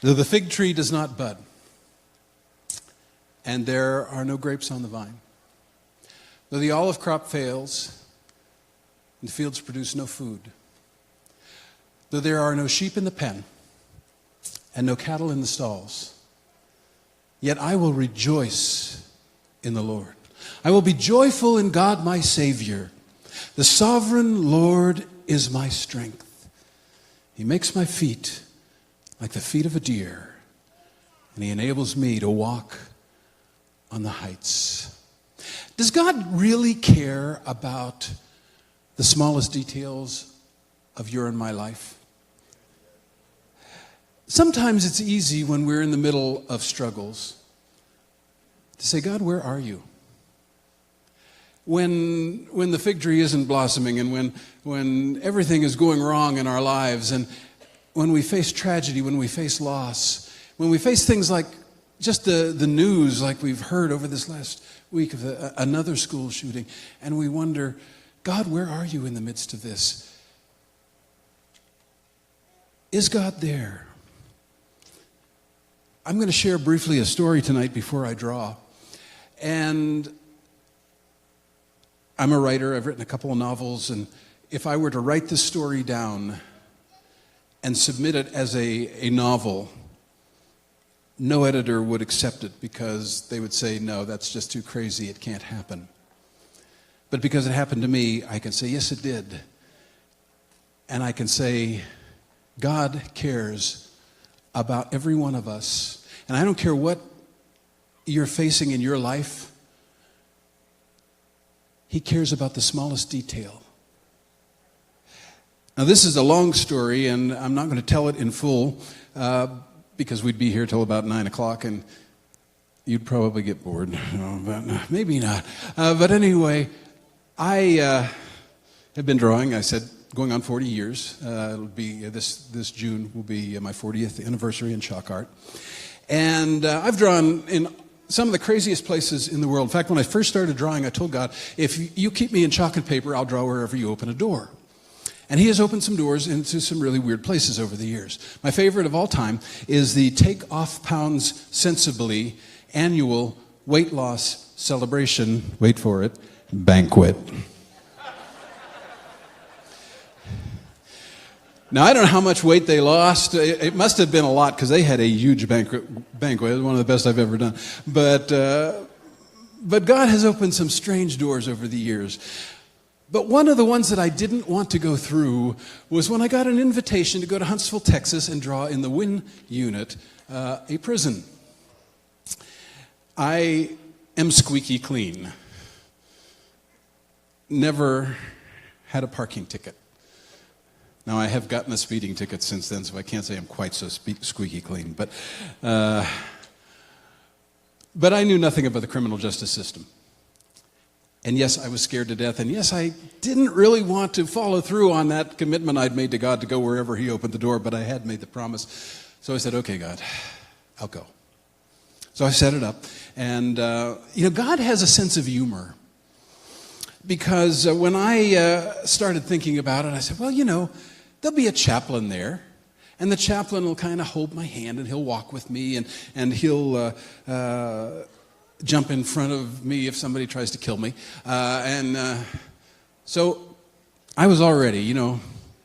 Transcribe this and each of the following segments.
Though the fig tree does not bud, and there are no grapes on the vine, though the olive crop fails, and the fields produce no food, though there are no sheep in the pen, and no cattle in the stalls, yet I will rejoice in the Lord. I will be joyful in God my Savior. The sovereign Lord is my strength. He makes my feet like the feet of a deer, and he enables me to walk on the heights. Does God really care about the smallest details of your and my life? Sometimes it's easy when we're in the middle of struggles to say, God, where are you? When the fig tree isn't blossoming, and when everything is going wrong in our lives, and when we face tragedy, when we face loss, when we face things like just the news like we've heard over this last week of another school shooting, and we wonder, God, where are you in the midst of this? Is God there? I'm going to share briefly a story tonight before I draw. And I'm a writer. I've written a couple of novels, and if I were to write this story down and submit it as a novel, no editor would accept it because they would say, no, that's just too crazy, it can't happen. But because it happened to me, I can say, yes, it did. And I can say, God cares about every one of us. And I don't care what you're facing in your life, He cares about the smallest detail. Now, this is a long story, and I'm not going to tell it in full because we'd be here till about 9 o'clock, and you'd probably get bored. But maybe not. But anyway, I have been drawing, I said, going on 40 years. It'll be this June will be my 40th anniversary in chalk art. And I've drawn in some of the craziest places in the world. In fact, when I first started drawing, I told God, if you keep me in chalk and paper, I'll draw wherever you open a door. And He has opened some doors into some really weird places over the years. My favorite of all time is the Take Off Pounds Sensibly annual weight loss celebration, wait for it, banquet. Now, I don't know how much weight they lost. It must have been a lot because they had a huge banquet. It was one of the best I've ever done. But God has opened some strange doors over the years. But one of the ones that I didn't want to go through was when I got an invitation to go to Huntsville, Texas, and draw in the Wynn unit, a prison. I am squeaky clean. Never had a parking ticket. Now, I have gotten a speeding ticket since then, so I can't say I'm quite so squeaky clean. But I knew nothing about the criminal justice system. And yes, I was scared to death. And yes, I didn't really want to follow through on that commitment I'd made to God to go wherever He opened the door, but I had made the promise. So I said, okay, God, I'll go. So I set it up. And, God has a sense of humor. Because when I started thinking about it, I said, well, there'll be a chaplain there, and the chaplain will kind of hold my hand, and he'll walk with me, and he'll jump in front of me if somebody tries to kill me. So I was all ready,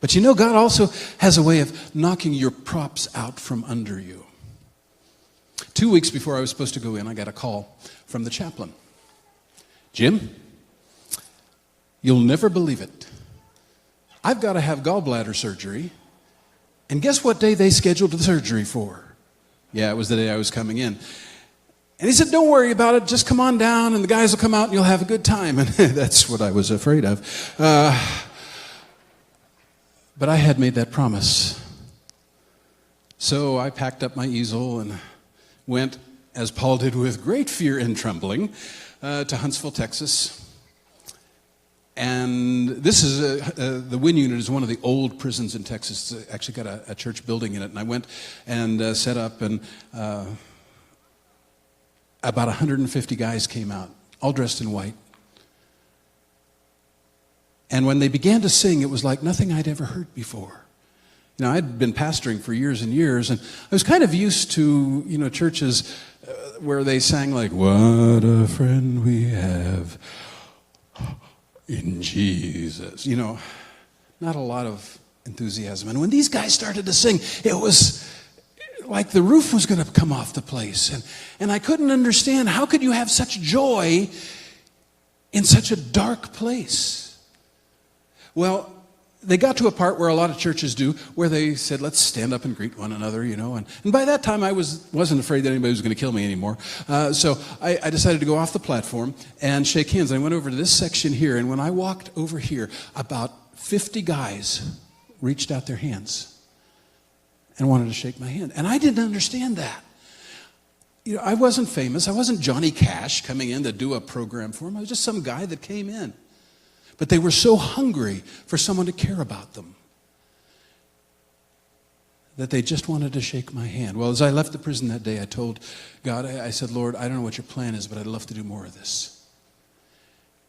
But God also has a way of knocking your props out from under you. 2 weeks before I was supposed to go in, I got a call from the chaplain. Jim, you'll never believe it. I've got to have gallbladder surgery. And guess what day they scheduled the surgery for? Yeah, it was the day I was coming in. And he said, don't worry about it. Just come on down and the guys will come out and you'll have a good time. And that's what I was afraid of. But I had made that promise. So I packed up my easel and went, as Paul did with great fear and trembling, to Huntsville, Texas. And this is the Wynn unit is one of the old prisons in Texas. It's actually got a church building in it. And I went and set up, and about 150 guys came out, all dressed in white. And when they began to sing, it was like nothing I'd ever heard before. I'd been pastoring for years and years, and I was kind of used to, churches where they sang like, "What a friend we have in Jesus." Not a lot of enthusiasm. And when these guys started to sing, it was like the roof was going to come off the place. And I couldn't understand, how could you have such joy in such a dark place? Well, they got to a part where a lot of churches do, where they said, let's stand up and greet one another, And by that time, I wasn't afraid that anybody was going to kill me anymore. So I decided to go off the platform and shake hands. I went over to this section here, and when I walked over here, about 50 guys reached out their hands and wanted to shake my hand. And I didn't understand that. I wasn't famous. I wasn't Johnny Cash coming in to do a program for him. I was just some guy that came in. But they were so hungry for someone to care about them that they just wanted to shake my hand. Well, as I left the prison that day, I told God, I said, Lord, I don't know what your plan is, but I'd love to do more of this.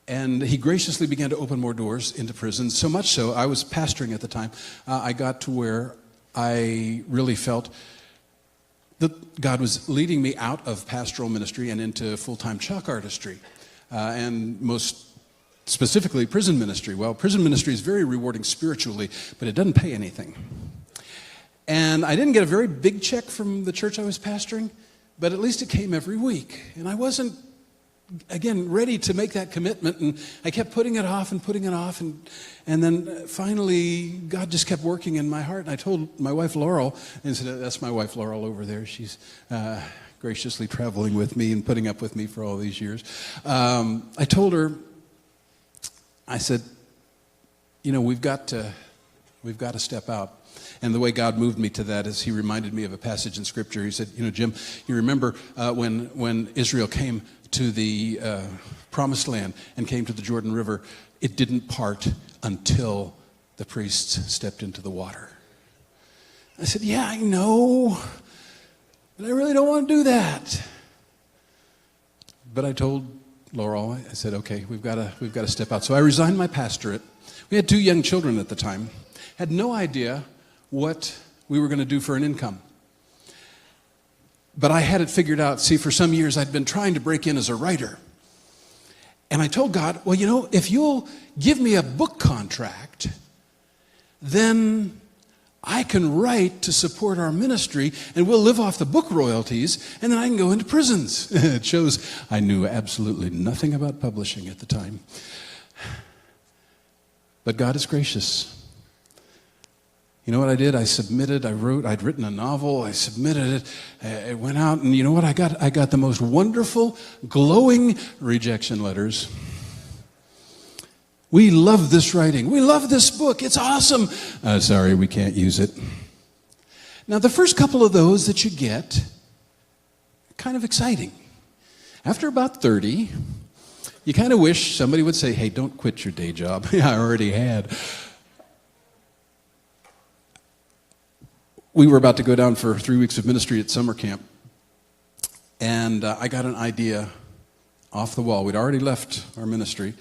And he graciously began to open more doors into prison, so much so, I was pastoring at the time, I got to where I really felt that God was leading me out of pastoral ministry and into full-time chalk artistry, and most specifically prison ministry. Well, prison ministry is very rewarding spiritually, but it doesn't pay anything. And I didn't get a very big check from the church I was pastoring, but at least it came every week. And I wasn't, again, ready to make that commitment, and I kept putting it off, and then finally God just kept working in my heart. And I told my wife Laurel, and said, that's my wife Laurel over there. She's graciously traveling with me and putting up with me for all these years. I told her, I said, we've got to step out. And the way God moved me to that is he reminded me of a passage in Scripture. He said, Jim, you remember when Israel came to the Promised Land and came to the Jordan River, it didn't part until the priests stepped into the water. I said, yeah, I know, but I really don't want to do that. But I told Laurel, I said, okay, we've got to step out. So I resigned my pastorate. We had 2 young children at the time. Had no idea what we were going to do for an income. But I had it figured out. See, for some years I'd been trying to break in as a writer. And I told God, well, if you'll give me a book contract, then I can write to support our ministry, and we'll live off the book royalties, and then I can go into prisons. It shows I knew absolutely nothing about publishing at the time. But God is gracious. You know what I did? I submitted, I'd written a novel, I submitted it, it went out, and you know what I got? I got the most wonderful, glowing rejection letters. We love this writing. We love this book. It's awesome. Sorry, we can't use it. Now, the first couple of those that you get, kind of exciting. After about 30, you kind of wish somebody would say, hey, don't quit your day job. Yeah, I already had. We were about to go down for 3 weeks of ministry at summer camp, and I got an idea off the wall. We'd already left our ministry,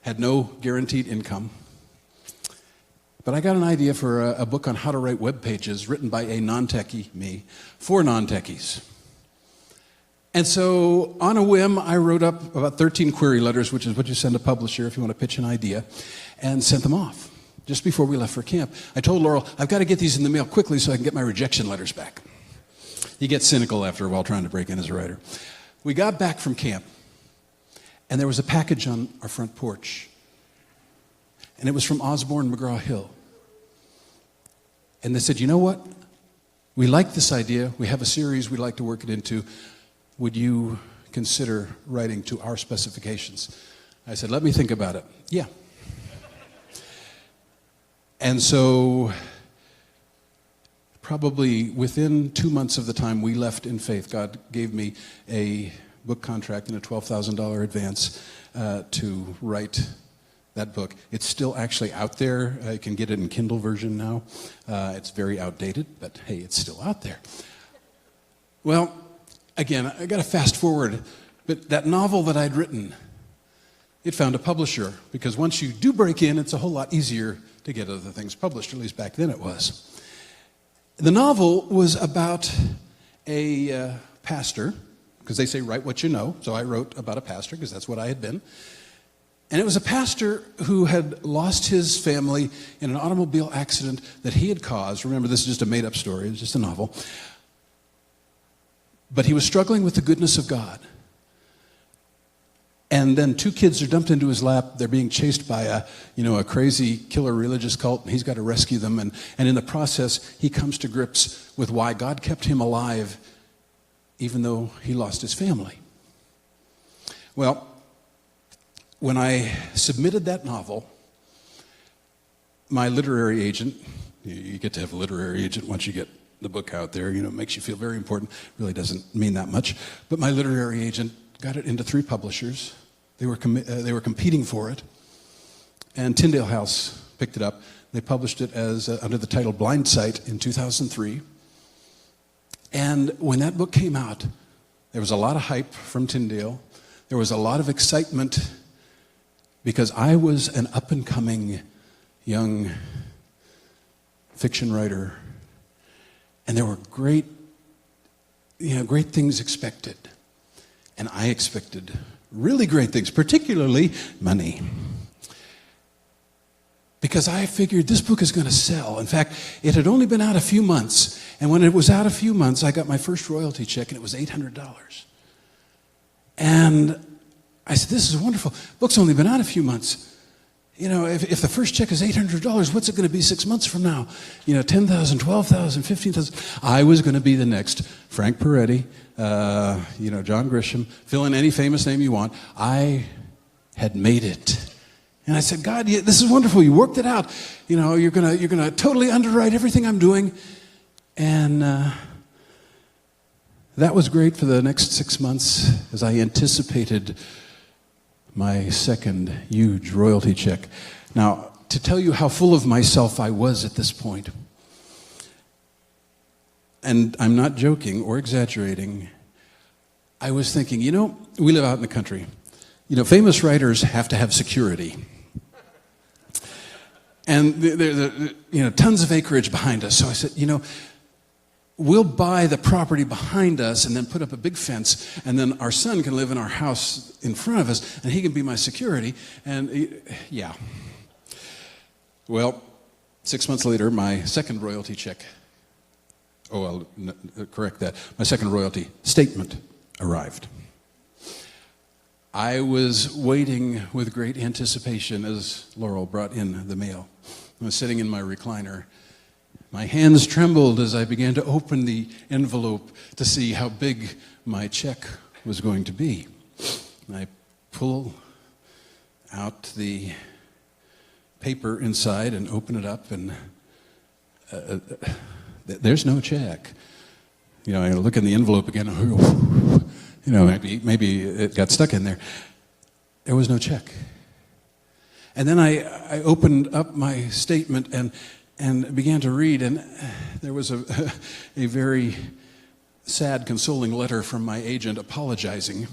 had no guaranteed income, but I got an idea for a book on how to write web pages written by a non-techie, me, for non-techies. And so on a whim, I wrote up about 13 query letters, which is what you send a publisher if you want to pitch an idea, and sent them off. Just before we left for camp, I told Laurel, I've got to get these in the mail quickly so I can get my rejection letters back. You get cynical after a while trying to break in as a writer. We got back from camp, and there was a package on our front porch. And it was from Osborne McGraw-Hill. And they said, you know what? We like this idea. We have a series we'd like to work it into. Would you consider writing to our specifications? I said, let me think about it. Yeah. And so probably within 2 months of the time we left in faith, God gave me a book contract and a $12,000 advance to write that book. It's still actually out there. You can get it in Kindle version now. It's very outdated, but hey, it's still out there. Well, again, I got to fast forward, but that novel that I'd written, it found a publisher, because once you do break in, it's a whole lot easier to get other things published, or at least back then it was. The novel was about a pastor, because they say write what you know, so I wrote about a pastor because that's what I had been. And it was a pastor who had lost his family in an automobile accident that he had caused. Remember, this is just a made-up story, it's just a novel. But he was struggling with the goodness of God. And then 2 kids are dumped into his lap. They're being chased by a crazy killer religious cult, and he's got to rescue them. And in the process, he comes to grips with why God kept him alive, even though he lost his family. Well, when I submitted that novel, my literary agent, you get to have a literary agent once you get the book out there, it makes you feel very important. Really doesn't mean that much. But my literary agent got it into 3 publishers. They were competing for it. And Tyndale House picked it up. They published it as under the title Blind Sight in 2003. And when that book came out, there was a lot of hype from Tyndale. There was a lot of excitement because I was an up-and-coming young fiction writer. And there were great things expected. And I expected really great things, particularly money. Because I figured this book is going to sell. In fact, it had only been out a few months. And when it was out a few months, I got my first royalty check, and it was $800. And I said, this is wonderful. Book's only been out a few months. If the first check is $800, what's it going to be 6 months from now? $10,000, $12,000, $15,000. I was going to be the next Frank Peretti, John Grisham, fill in any famous name you want. I had made it. And I said, God, this is wonderful. You worked it out. You're gonna totally underwrite everything I'm doing. And that was great for the next 6 months as I anticipated my second huge royalty check. Now, to tell you how full of myself I was at this point, and I'm not joking or exaggerating, I was thinking, we live out in the country. Famous writers have to have security. And there tons of acreage behind us. So I said, we'll buy the property behind us and then put up a big fence, and then our son can live in our house in front of us, and he can be my security. And yeah. Well, 6 months later, my second royalty check, I'll correct that, my second royalty statement arrived. I was waiting with great anticipation as Laurel brought in the mail. I was sitting in my recliner. My hands trembled as I began to open the envelope to see how big my check was going to be. I pull out the paper inside and open it up, and there's no check. I look in the envelope again. Maybe it got stuck in there. There was no check. And then I opened up my statement and began to read, and there was a very sad, consoling letter from my agent apologizing.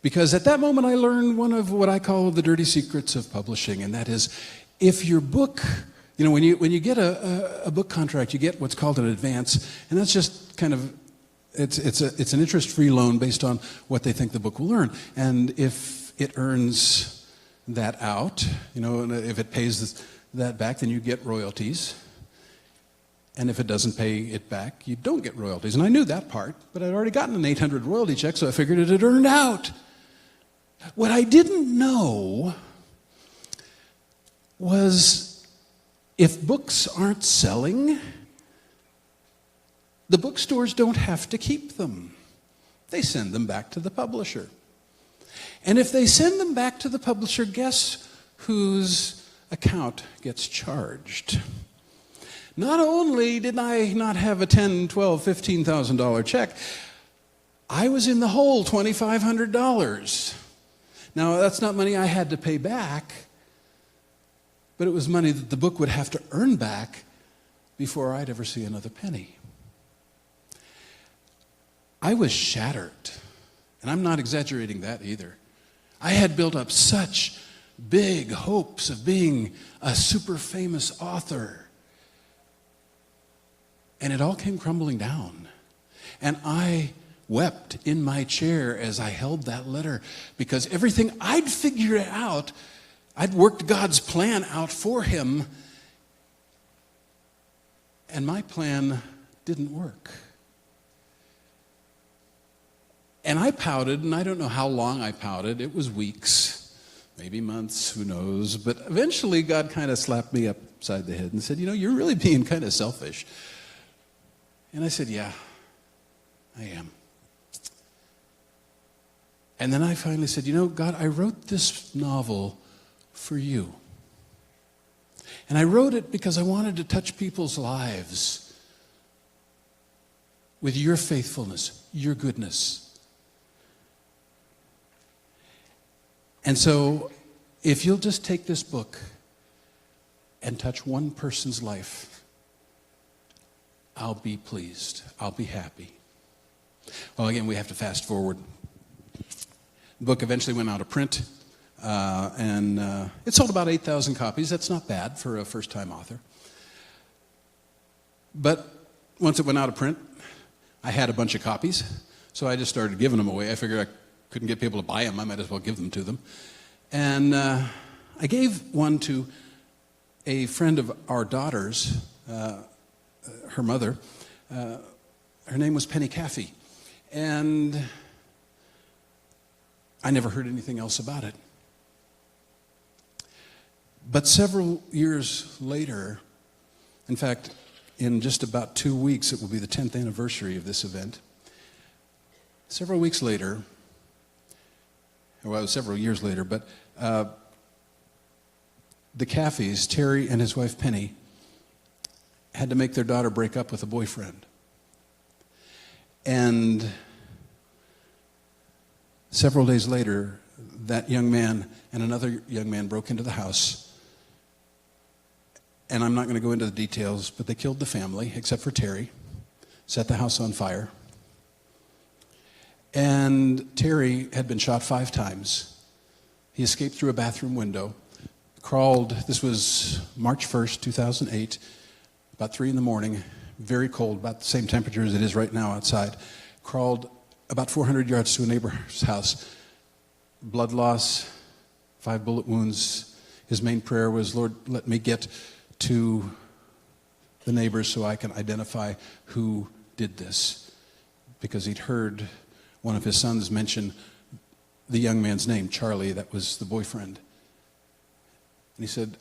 Because at that moment I learned one of what I call the dirty secrets of publishing, and that is, if your book, when you get a book contract, you get what's called an advance, and that's just kind of, it's an interest-free loan based on what they think the book will earn. And if it earns that out, if it pays that back, then you get royalties. And if it doesn't pay it back, you don't get royalties. And I knew that part, but I'd already gotten an $800 royalty check, so I figured it had earned out. What I didn't know was if books aren't selling, the bookstores don't have to keep them. They send them back to the publisher. And if they send them back to the publisher, guess whose account gets charged? Not only did I not have a $10,000, $12,000, $15,000 check, I was in the hole $2,500. Now, that's not money I had to pay back, but it was money that the book would have to earn back before I'd ever see another penny. I was shattered, and I'm not exaggerating that either. I had built up such big hopes of being a super famous author. And it all came crumbling down. And I wept in my chair as I held that letter, because everything I'd figured out, I'd worked God's plan out for him, and my plan didn't work. And I pouted, and I don't know how long I pouted. It was weeks, maybe months, who knows. But eventually God kind of slapped me upside the head and said, you're really being kind of selfish. And I said, yeah, I am. And then I finally said, God, I wrote this novel for you. And I wrote it because I wanted to touch people's lives with your faithfulness, your goodness. And so, if you'll just take this book and touch one person's life, I'll be pleased. I'll be happy. Well, again, we have to fast forward. The book eventually went out of print, and it sold about 8,000 copies. That's not bad for a first-time author. But once it went out of print, I had a bunch of copies, so I just started giving them away. I figured I couldn't get people to buy them. I might as well give them to them. And I gave one to a friend of our daughter's, her mother. Her name was Penny Caffey. And I never heard anything else about it. But several years later, in fact, in just about 2 weeks, it will be the 10th anniversary of this event. Several weeks later, well, it was several years later, but the Caffeys, Terry and his wife Penny, had to make their daughter break up with a boyfriend. And several days later, that young man and another young man broke into the house. And I'm not going to go into the details, but they killed the family, except for Terry, set the house on fire. And Terry had been shot 5 times. He escaped through a bathroom window, crawled, this was March 1st, 2008, about 3 in the morning, very cold, about the same temperature as it is right now outside, crawled about 400 yards to a neighbor's house. Blood loss, 5 bullet wounds. His main prayer was, Lord, let me get to the neighbors so I can identify who did this. Because he'd heard one of his sons mention the young man's name, Charlie, that was the boyfriend. And he said,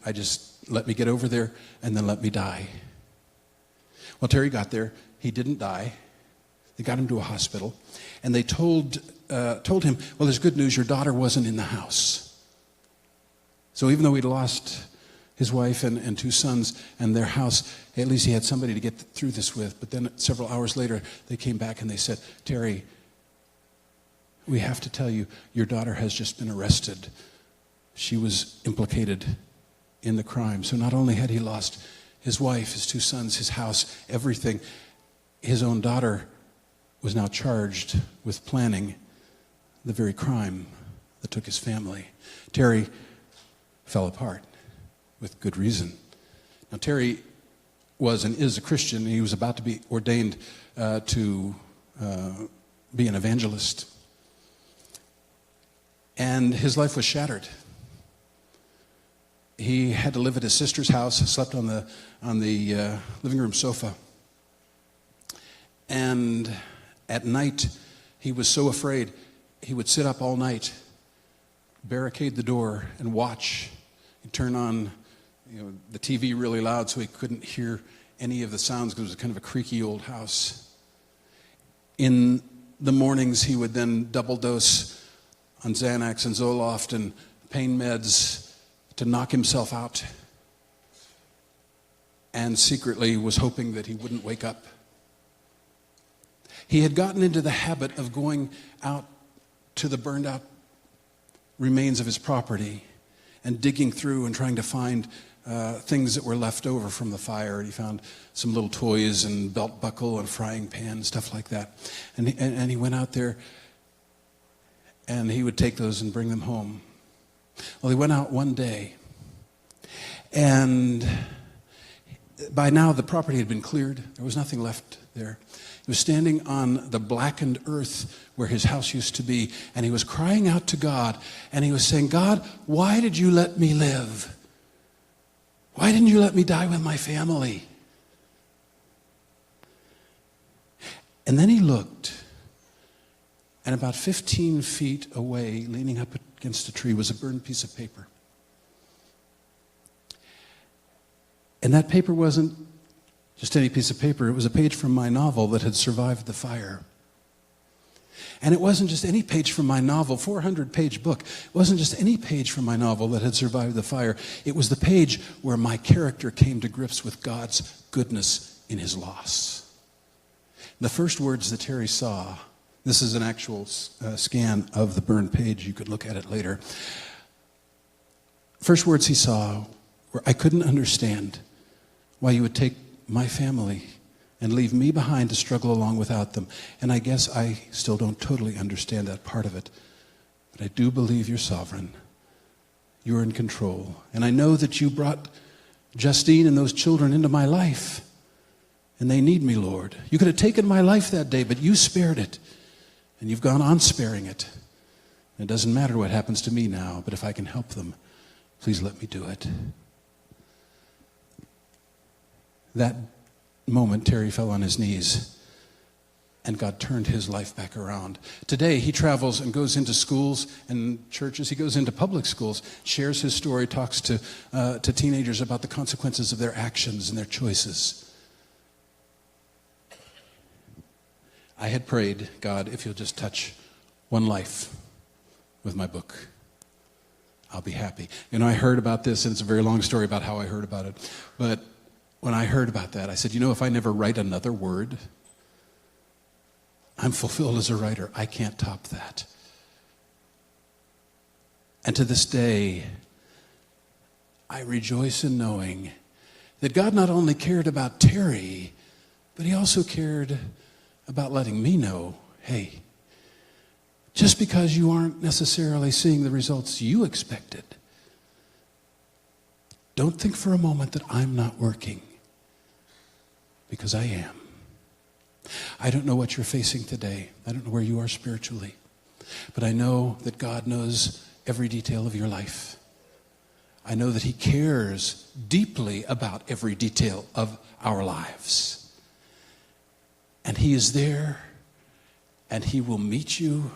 let me get over there and then let me die. Well, Terry got there. He didn't die. They got him to a hospital. And they told him, well, there's good news. Your daughter wasn't in the house. So even though he'd lost his wife and 2 sons and their house, at least he had somebody to get through this with. But then several hours later, they came back and they said, Terry, we have to tell you, your daughter has just been arrested. She was implicated in the crime. So not only had he lost his wife, his 2 sons, his house, everything, his own daughter was now charged with planning the very crime that took his family. Terry fell apart with good reason. Now, Terry was and is a Christian. He was about to be ordained to be an evangelist. And his life was shattered. He had to live at his sister's house, slept on the living room sofa. And at night, he was so afraid, he would sit up all night, barricade the door, and watch. He'd turn on the TV really loud so he couldn't hear any of the sounds because it was kind of a creaky old house. In the mornings, he would then double dose on Xanax and Zoloft and pain meds to knock himself out, and secretly was hoping that he wouldn't wake up. He had gotten into the habit of going out to the burned out remains of his property and digging through and trying to find things that were left over from the fire. He found some little toys and belt buckle and frying pan, stuff like that. And he went out there and he would take those and bring them home. Well, he went out one day, and by now the property had been cleared. There was nothing left there. He was standing on the blackened earth where his house used to be, and he was crying out to God, and he was saying, God, why did you let me live? Why didn't you let me die with my family? And then he looked, and about 15 feet away, leaning up against a tree, was a burned piece of paper. And that paper wasn't just any piece of paper. It was a page from my novel that had survived the fire. And it wasn't just any page from my novel, 400-page book. It wasn't just any page from my novel that had survived the fire. It was the page where my character came to grips with God's goodness in his loss. The first words that Terry saw, this is an actual scan of the burned page. You could look at it later. First words he saw were, I couldn't understand why you would take my family and leave me behind to struggle along without them. And I guess I still don't totally understand that part of it. But I do believe you're sovereign. You're in control. And I know that you brought Justine and those children into my life. And they need me, Lord. You could have taken my life that day, but you spared it. And you've gone on sparing it. And it doesn't matter what happens to me now, but if I can help them, please let me do it. That moment, Terry fell on his knees, and God turned his life back around. Today, he travels and goes into schools and churches. He goes into public schools, shares his story, talks to teenagers about the consequences of their actions and their choices. I had prayed, God, if you'll just touch one life with my book, I'll be happy. You know, I heard about this, and it's a very long story about how I heard about it. But when I heard about that, I said, you know, if I never write another word, I'm fulfilled as a writer. I can't top that. And to this day, I rejoice in knowing that God not only cared about Terry, but he also cared about letting me know, hey, just because you aren't necessarily seeing the results you expected, don't think for a moment that I'm not working, because I am. I don't know what you're facing today. I don't know where you are spiritually, but I know that God knows every detail of your life. I know that he cares deeply about every detail of our lives. And he is there, and he will meet you,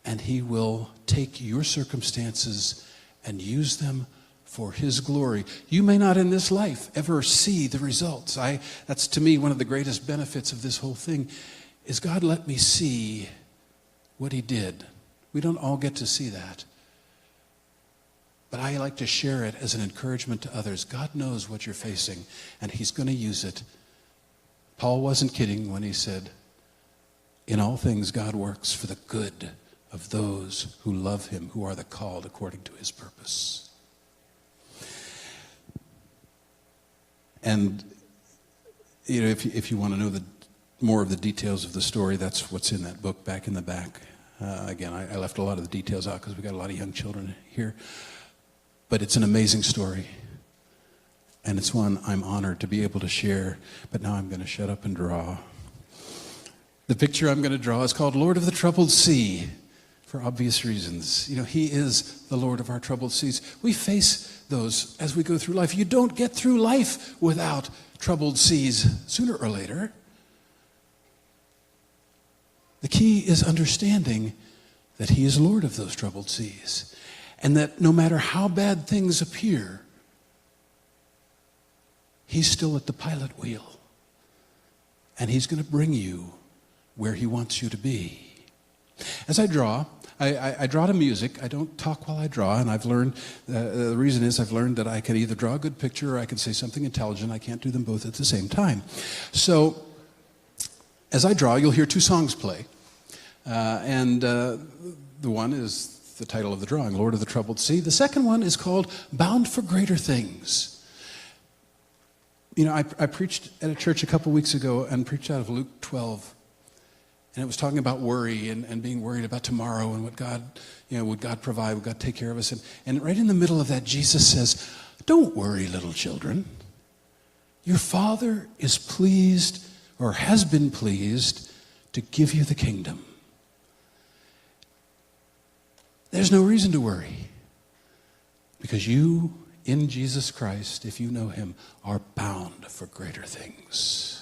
and he will take your circumstances and use them for his glory. You may not in this life ever see the results. That's to me one of the greatest benefits of this whole thing, is God let me see what he did. We don't all get to see that. But I like to share it as an encouragement to others. God knows what you're facing, and he's going to use it. Paul wasn't kidding when he said, in all things God works for the good of those who love him, who are the called according to his purpose. And you know, if you want to know more of the details of the story, that's what's in that book back in the back. Again, I left a lot of the details out because we got a lot of young children here. But it's an amazing story. And it's one I'm honored to be able to share. But now I'm going to shut up and draw. The picture I'm going to draw is called Lord of the Troubled Sea, for obvious reasons. You know, he is the Lord of our troubled seas. We face those as we go through life. You don't get through life without troubled seas sooner or later. The key is understanding that he is Lord of those troubled seas. And that no matter how bad things appear, he's still at the pilot wheel. And he's going to bring you where he wants you to be. As I draw, I draw to music. I don't talk while I draw, and I've learned, the reason is I've learned that I can either draw a good picture or I can say something intelligent. I can't do them both at the same time. So as I draw, you'll hear two songs play. And the one is the title of the drawing, Lord of the Troubled Sea. The second one is called Bound for Greater Things. You know, I preached at a church a couple weeks ago and preached out of Luke 12. And it was talking about worry and being worried about tomorrow and what God, would God provide, would God take care of us. And right in the middle of that, Jesus says, don't worry, little children. Your Father is pleased, or has been pleased, to give you the kingdom. There's no reason to worry. Because you, in Jesus Christ, if you know him, are bound for greater things.